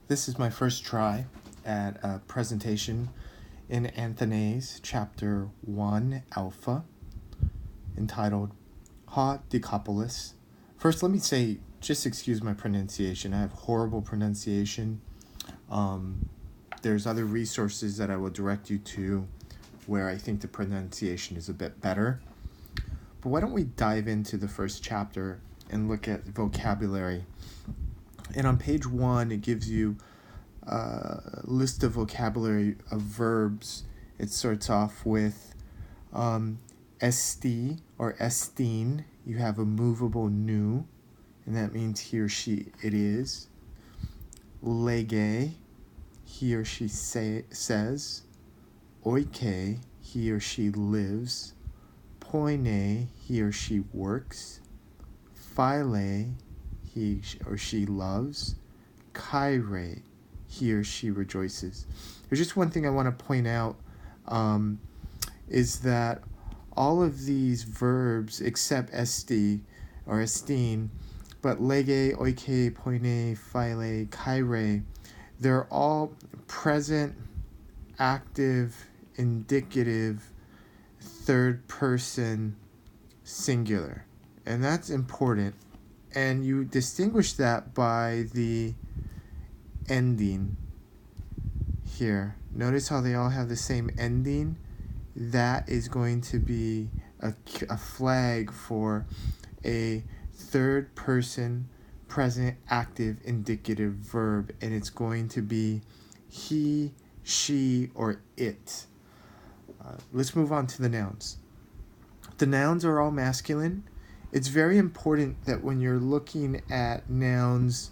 This is my first try at a presentation in athenaze, chapter 1, alpha, entitled Ha Decapolis. First, let me say, just excuse my pronunciation. I have horrible pronunciation. There's other resources that I will direct you to where I think the pronunciation is a bit better. But why don't we dive into the first chapter and look at vocabulary. And on page 1, it gives you a list of vocabulary of verbs. It starts off with esti or estine. You have a movable nu, and that means he or she, it is. Lege, he or she says. Oike, he or she lives. Poine, he or she works. Phile, he or she loves. Kaire, he or she rejoices. There's just one thing I want to point out, is that all of these verbs except esti or estine, but lege, oike, poine, phile, kaire, they're all present, active, indicative, third person singular. And that's important. And you distinguish that by the ending here. Notice how they all have the same ending? That is going to be a flag for a third person present active indicative verb, and it's going to be he, she, or it. Let's move on to the nouns. The nouns are all masculine. It's very important that when you're looking at nouns,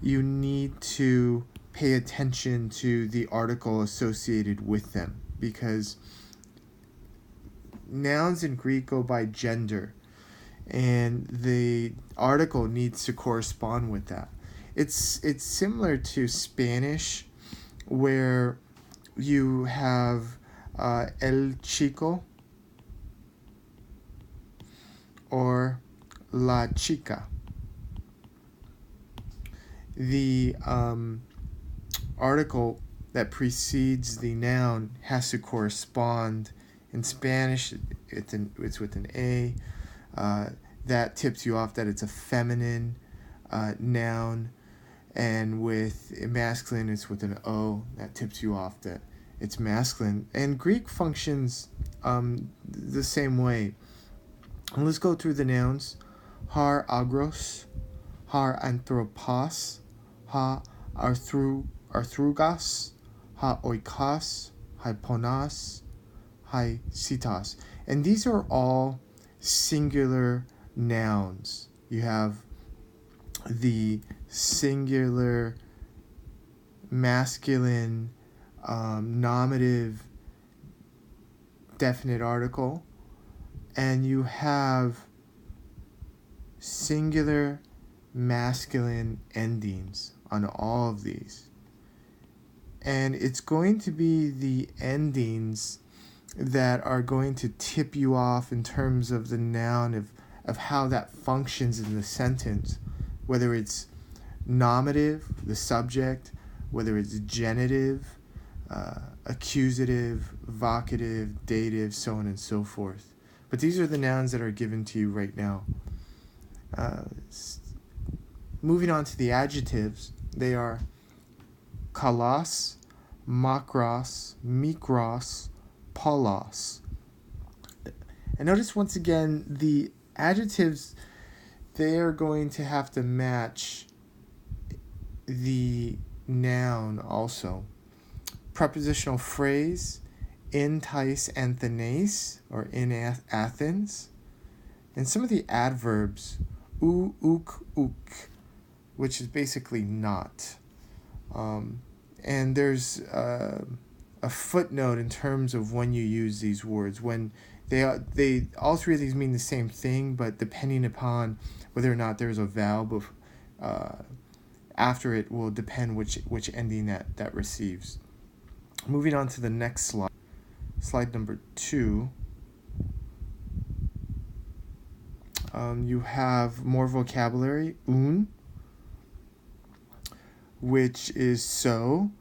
you need to pay attention to the article associated with them, because nouns in Greek go by gender, and the article needs to correspond with that. It's similar to Spanish, where you have el chico or la chica. The article that precedes the noun has to correspond. In Spanish, it's with an A. That tips you off that it's a feminine noun. And with masculine, it's with an O. That tips you off that it's masculine. And Greek functions the same way. And let's go through the nouns. Har agros, har anthropos, ha arthrugas, ha oikos, hyponas, hi citas. And these are all singular nouns. You have the singular masculine nominative definite article, and you have singular masculine endings on all of these. And it's going to be the endings that are going to tip you off in terms of the noun of how that functions in the sentence, whether it's nominative, the subject, whether it's genitive, accusative, vocative, dative, so on and so forth. But these are the nouns that are given to you right now. Moving on to the adjectives, they are kalos, makros, mikros, polos. And notice once again, the adjectives, they are going to have to match the noun also. Prepositional phrase, in Thais athenaze, or in Athens. And some of the adverbs, uk, which is basically not. And there's a footnote in terms of when you use these words. When they all three of these mean the same thing, but depending upon whether or not there's a vowel after it will depend which ending that receives. Moving on to the next slide. Slide number 2. You have more vocabulary. Un, which is so,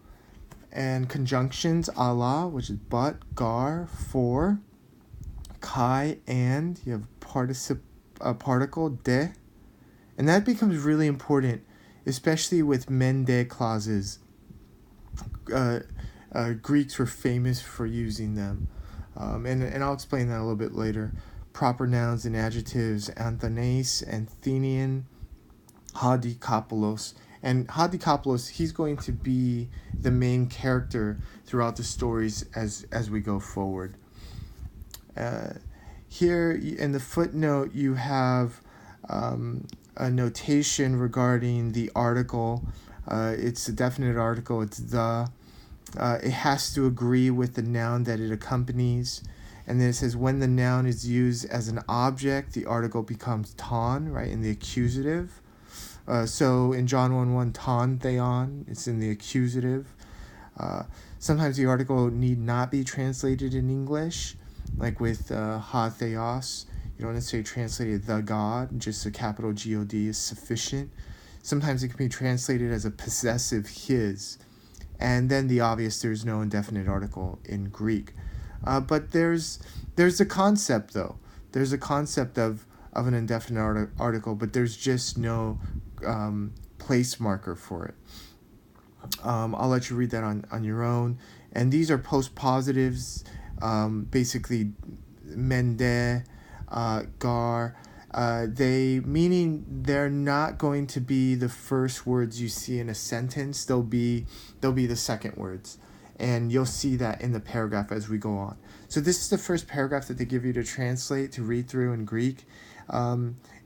and conjunctions Allah, which is but, gar, for, kai, and, you have particle de, and that becomes really important, especially with mende clauses. Greeks were famous for using them, and I'll explain that a little bit later. Proper nouns and adjectives: athenaze, Athenian, Hadikopoulos. And Hadikopoulos, he's going to be the main character throughout the stories as we go forward. Here in the footnote, you have a notation regarding the article. It's a definite article. It's the. It has to agree with the noun that it accompanies. And then it says when the noun is used as an object, the article becomes ton, right, in the accusative. So in John 1:1, ton theon, it's in the accusative. Sometimes the article need not be translated in English, like with ha theos. You don't necessarily translate it the God, just a capital God is sufficient. Sometimes it can be translated as a possessive his. And then the obvious, there's no indefinite article in Greek. But there's a concept, though. There's a concept of an indefinite article, but there's just no place marker for it. I'll let you read that on your own. And these are postpositives, basically mende, gar. Meaning they're not going to be the first words you see in a sentence. They'll be the second words, and you'll see that in the paragraph as we go on. So this is the first paragraph that they give you to translate, to read through in Greek.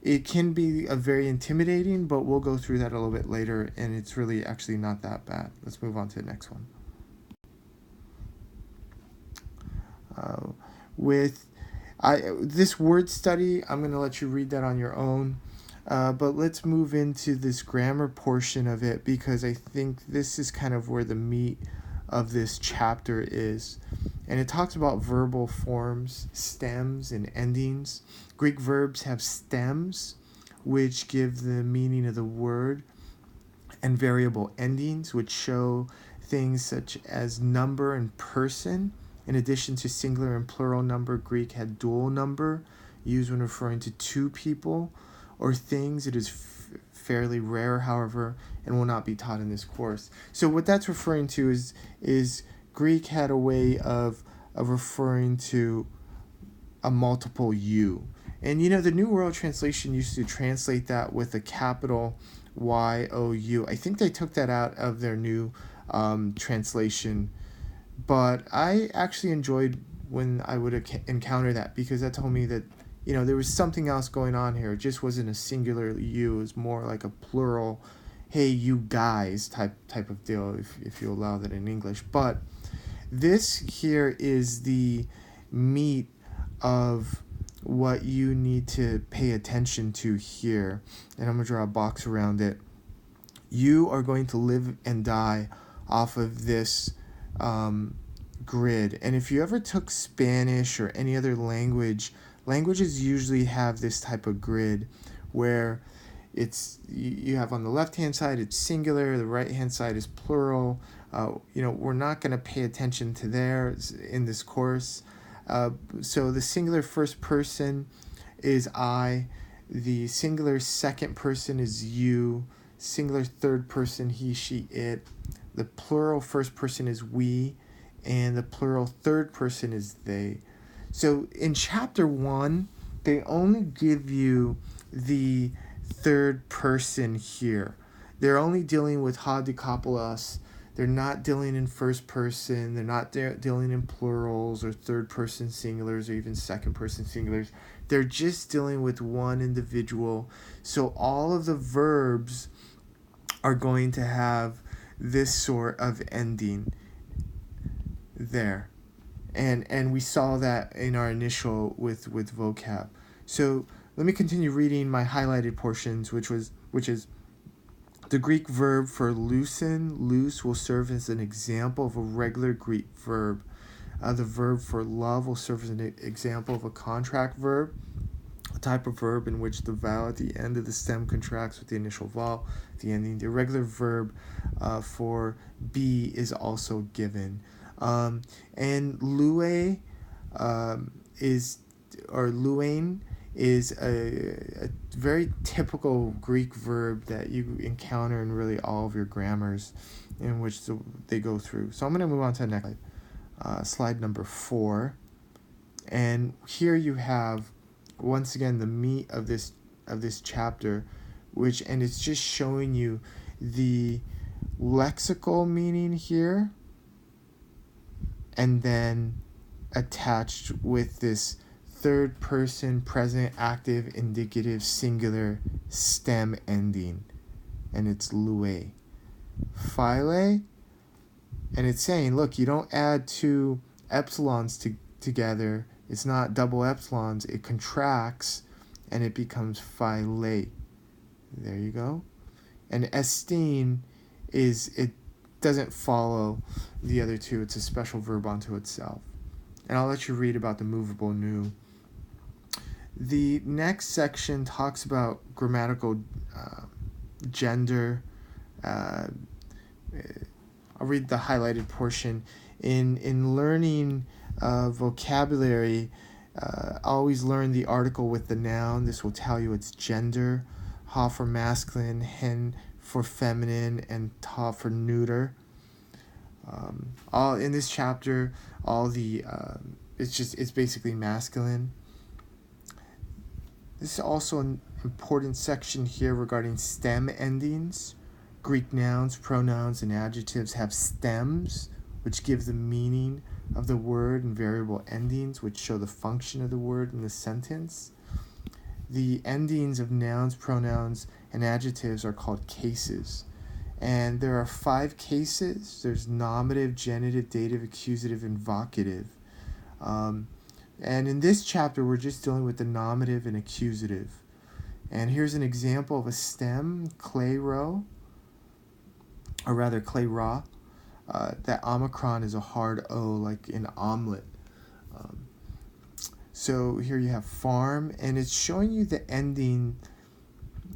It can be very intimidating, but we'll go through that a little bit later, and it's really actually not that bad. Let's move on to the next one. This word study, I'm going to let you read that on your own. But let's move into this grammar portion of it, because I think this is kind of where the meat of this chapter is. And it talks about verbal forms, stems, and endings. Greek verbs have stems, which give the meaning of the word, and variable endings, which show things such as number and person. In addition to singular and plural number, Greek had dual number, used when referring to two people or things. It is fairly rare, however, and will not be taught in this course. So what that's referring to is Greek had a way of referring to a multiple you. And the New World Translation used to translate that with a capital Y-O-U. I think they took that out of their new translation. But I actually enjoyed when I would encounter that, because that told me that, there was something else going on here. It just wasn't a singular you. It was more like a plural, hey, you guys type of deal, if you allow that in English. But this here is the meat of what you need to pay attention to here. And I'm going to draw a box around it. You are going to live and die off of this grid. And if you ever took Spanish or any other languages usually have this type of grid where you have on the left hand side it's singular, the right hand side is plural. We're not going to pay attention to there in this course. So the singular first person is I, the singular second person is you, singular third person he, she, it. The plural first person is we, and the plural third person is they. So in chapter 1, they only give you the third person here. They're only dealing with hadikopoulos. They're not dealing in first person. They're not dealing in plurals or third person singulars or even second person singulars. They're just dealing with one individual. So all of the verbs are going to have this sort of ending there, and we saw that in our initial with vocab. So let me continue reading my highlighted portions, which is the Greek verb for loosen, loose, will serve as an example of a regular Greek verb. The verb for love will serve as an example of a contract verb. type of verb in which the vowel at the end of the stem contracts with the initial vowel, the ending. The irregular verb for be is also given. And lue luein is a very typical Greek verb that you encounter in really all of your grammars in which they go through. So I'm going to move on to the next slide, slide number 4. And here you have, once again, the meat of this chapter, and it's just showing you the lexical meaning here, and then attached with this third person present active indicative singular stem ending, and it's lue. Phile, and it's saying, look, you don't add two epsilons together. It's not double epsilons. It contracts and it becomes phile. There you go. And esteem it doesn't follow the other two. It's a special verb unto itself. And I'll let you read about the movable nu. The next section talks about grammatical gender. I'll read the highlighted portion. In learning vocabulary, always learn the article with the noun. This will tell you its gender. Ha for masculine, hen for feminine, and ta for neuter. All in this chapter, it's basically masculine. This is also an important section here regarding stem endings. Greek nouns, pronouns, and adjectives have stems, which give the meaning of the word, and variable endings, which show the function of the word in the sentence. The endings of nouns, pronouns, and adjectives are called cases. And there are 5 cases. There's nominative, genitive, dative, accusative, and vocative. And in this chapter, we're just dealing with the nominative and accusative. And here's an example of a stem, clairo, or rather clayra. That omicron is a hard O, like in omelet. So here you have farm, and it's showing you the ending,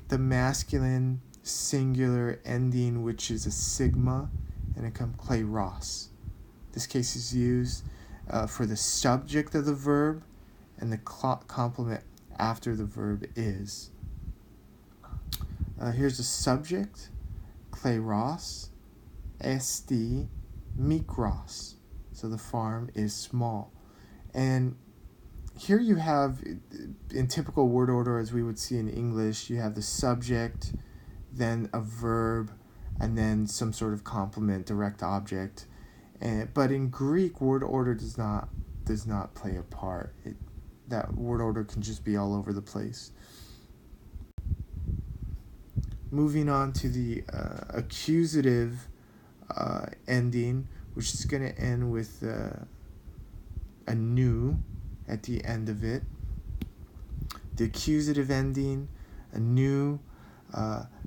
the masculine singular ending, which is a sigma, and it comes clayros. This case is used for the subject of the verb and the complement after the verb is. Here's the subject, clayros, esti, mikros. So the farm is small. And here you have, in typical word order as we would see in English, you have the subject, then a verb, and then some sort of complement, direct object. But in Greek, word order does not play a part. That word order can just be all over the place. Moving on to the accusative ending, which is going to end with a nu at the end of it. The accusative ending, a nu,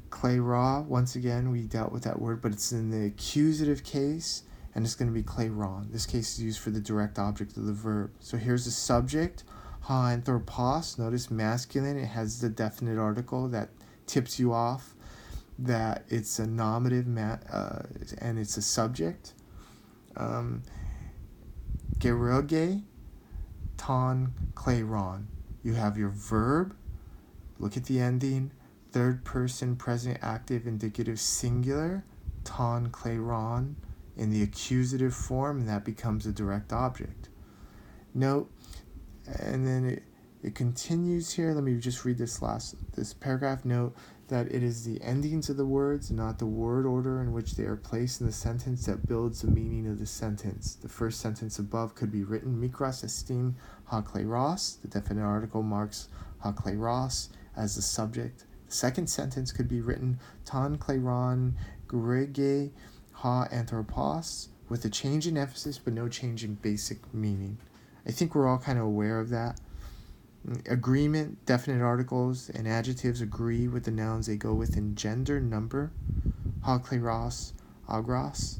clayra. Once again, we dealt with that word, but it's in the accusative case, and it's going to be clayron. This case is used for the direct object of the verb. So here's the subject, ha anthropos. Notice masculine. It has the definite article that tips you off that it's a nominative and it's a subject. Geroge, ton, clayron. You have your verb. Look at the ending. Third person present active indicative singular, ton, clayron, in the accusative form, and that becomes a direct object. Note, and then it continues here. Let me just read this paragraph. Note that it is the endings of the words, not the word order in which they are placed in the sentence, that builds the meaning of the sentence. The first sentence above could be written, mikros estin ha kleiros. The definite article marks ha kleiros as the subject. The second sentence could be written, ton kleiron grege ha anthropos, with a change in emphasis but no change in basic meaning. I think we're all kind of aware of that. Agreement, definite articles and adjectives agree with the nouns they go with in gender, number, ha kleiros, agros.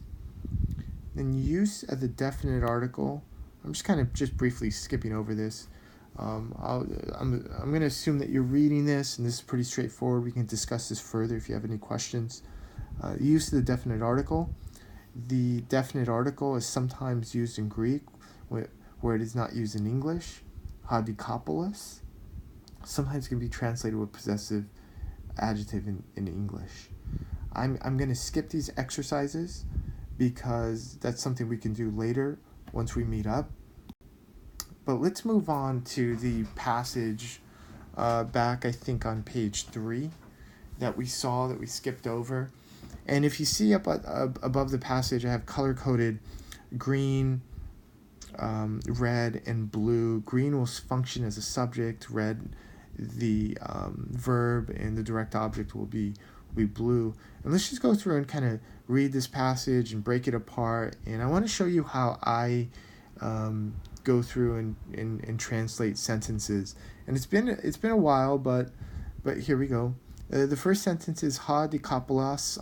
Then use of the definite article, I'm just briefly skipping over this. I'm going to assume that you're reading this, and this is pretty straightforward. We can discuss this further if you have any questions. Use of the definite article. The definite article is sometimes used in Greek where it is not used in English. Hadikopoulos. Sometimes can be translated with possessive adjective in English. I'm going to skip these exercises because that's something we can do later once we meet up. But let's move on to the passage back, I think, on page 3 that we skipped over. And if you see up above the passage, I have color-coded green, red, and blue. Green will function as a subject, red the verb, and the direct object will be blue. And let's just go through and kind of read this passage and break it apart. And I want to show you how I go through and translate sentences. And it's been a while, but here we go. The first sentence is ha dikopoulos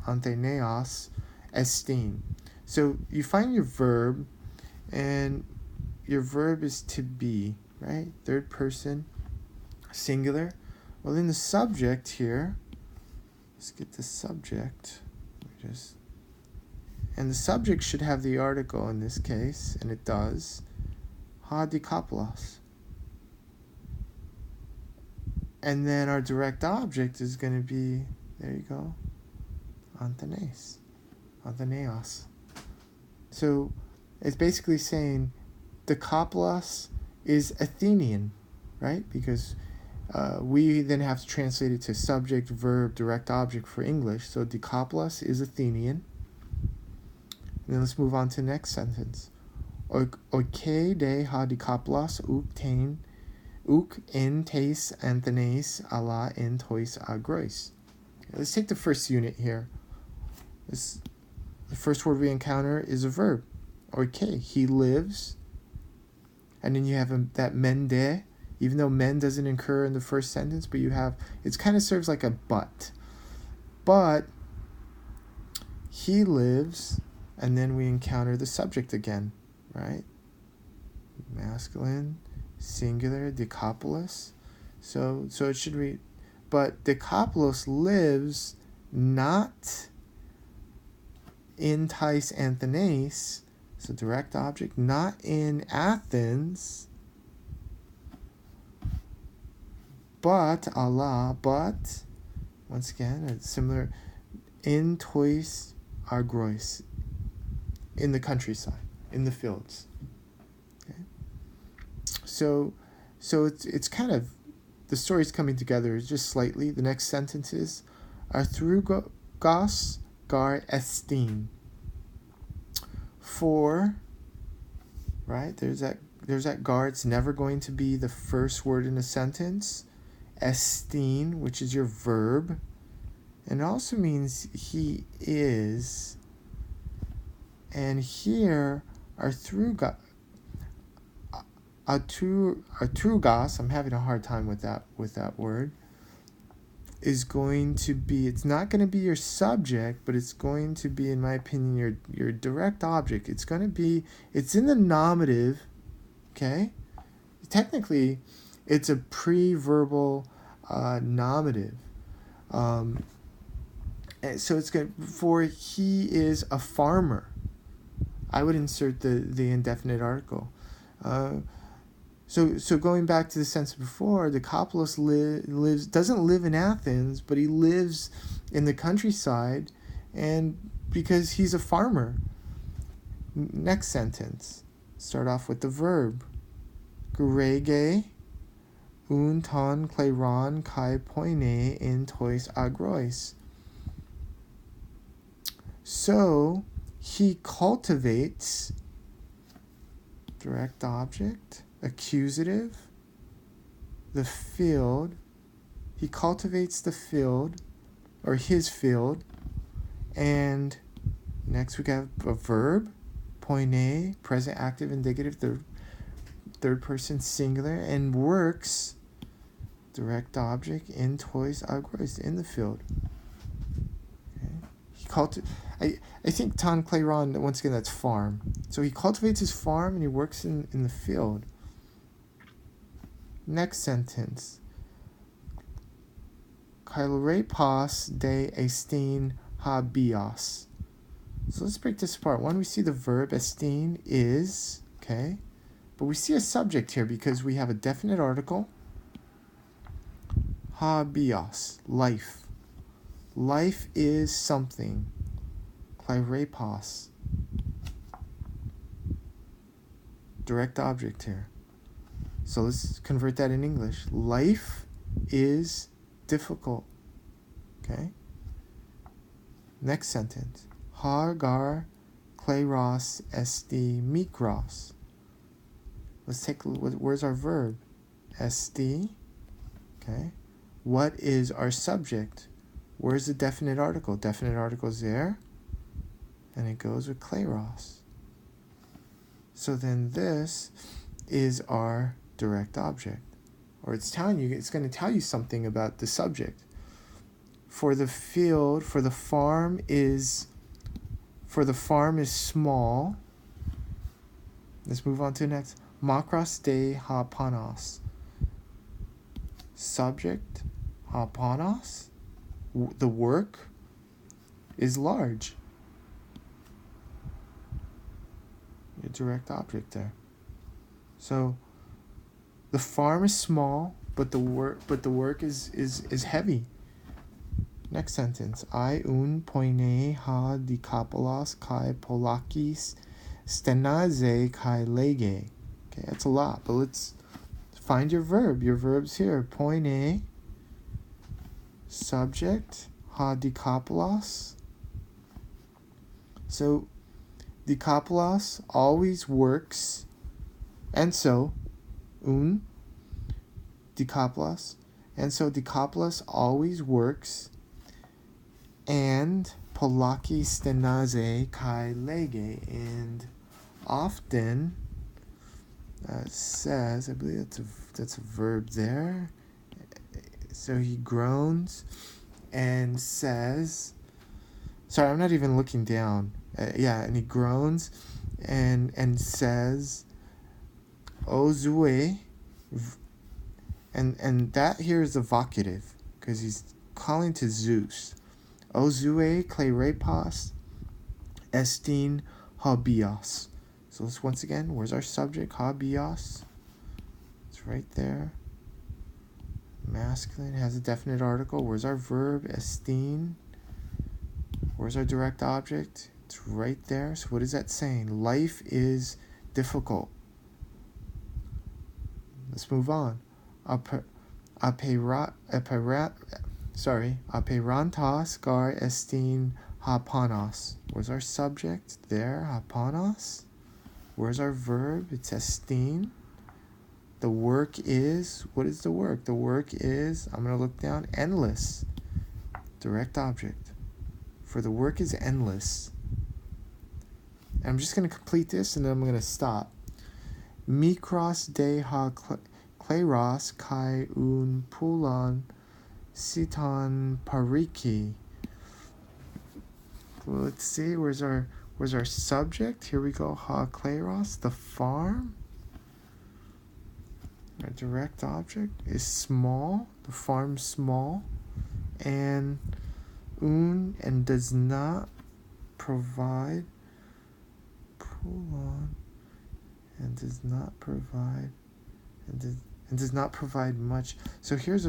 athenaze estin. So you find your verb, and your verb is to be, right? Third person, singular. Well, then the subject here, let's get the subject. And the subject should have the article in this case, and it does. Ha dikopoulos. And then our direct object is going to be, there you go, athenaze. So it's basically saying dikopoulos is Athenian, right? Because we then have to translate it to subject, verb, direct object for English. So dikopoulos is Athenian. And then let's move on to the next sentence. Oike de ha dikopoulos uk en tes athenaze ala en tois agrois. Let's take the first unit here. The first word we encounter is a verb. Oike, he lives. And then you have that mende, even though men doesn't occur in the first sentence, but you have, it kind of serves like a but. But he lives, and then we encounter the subject again, right? Masculine, singular, dikopoulos. So it should read, but dikopoulos lives not in tais athenaze, so direct object, not in Athens, but once again, a similar, in tois agrois, in the countryside, in the fields. Okay. So it's kind of, the story's coming together just slightly. The next sentences are Arthrugos gar estin. For, right, there's that gar. It's never going to be the first word in a sentence. Estin, which is your verb, and it also means he is. And here, Arthrugos, I'm having a hard time with that word, is going to be, it's not going to be your subject, but it's going to be, in my opinion, your direct object. It's going to be, it's in the nominative, okay? Technically, it's a pre-verbal nominative. So it's going to, for he is a farmer. I would insert the indefinite article. So going back to the sentence before, dikopoulos doesn't live in Athens, but he lives in the countryside, and because he's a farmer. Next sentence, start off with the verb. Gurege un ton kleron kai poine in tois agrois. So he cultivates, direct object, accusative, the field. He cultivates the field, or his field. And next we have a verb, poine, present active indicative, the third person singular, and works, direct object, in tois agrois, in the field. Okay. He I think Tan Clayron, once again, that's farm. So he cultivates his farm and he works in the field. Next sentence. Kailerepas de estin habios. So let's break this apart. One, we see the verb estin is, okay? But we see a subject here because we have a definite article. Habios, life. Life is something. Kailerepas. Direct object here. So let's convert that in English. Life is difficult. Okay? Next sentence. Hargar kleros esti mikros. Let's take a look. Where's our verb? Esti. Okay. What is our subject? Where's the definite article? Definite article is there. And it goes with kleros. So then this is our direct object. Or it's going to tell you something about the subject. For the field, for the farm is small. Let's move on to the next. Makros de ha panos. Subject, ha panos. The work is large. Your direct object there. So the farm is small, but the work is heavy. Next sentence. I un poine ha dikapolos kai polakis stenaze kai lege. Okay, that's a lot, but let's find your verb. Your verb's here. Poine, subject, ha dikapolos. So dikapolos always works, and so un dikapolos, and so dikapolos always works, and polaki stenaze kai lege, and often says, I believe that's a verb there. So he groans and says, sorry, I'm not even looking down. And he groans and says, Ozue, and that here is the vocative because he's calling to Zeus. Ozue kleirepas estin habios. So let's once again, where's our subject? Habios. It's right there. Masculine has a definite article. Where's our verb? Estin. Where's our direct object? It's right there. So what is that saying? Life is difficult. Let's move on. Aperantas gar estin hapanos. Where's our subject? There, hapanos. Where's our verb? It's estin. The work is, what is the work? The work is, I'm going to look down, endless. Direct object. For the work is endless. And I'm just going to complete this and then I'm going to stop. Mikros de ha kleros kai un pulon siton pariki. Well, let's see, where's our subject? Here we go. Ha kleros, the farm. Our direct object is small. The farm's small. And and does not provide. Pull on. And does not provide. And does not provide much. So here's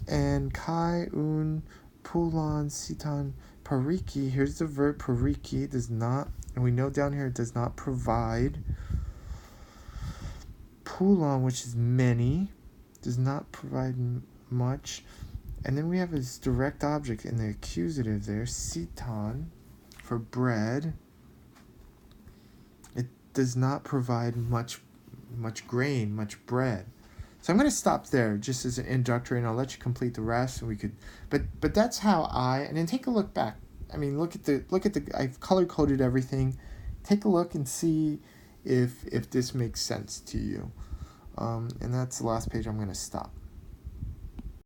and kai pulon sitan pariki. Here's the verb pariki. Does not, and we know down here it does not provide. Pulon, which is many, does not provide much. And then we have this direct object in the accusative there, sitan, for bread. It does not provide much grain, much bread. So I'm going to stop there just as an introductory, and I'll let you complete the rest. And we could, but that's how and then take a look back. I mean, look at the. I've color coded everything. Take a look and see if this makes sense to you. And that's the last page. I'm going to stop.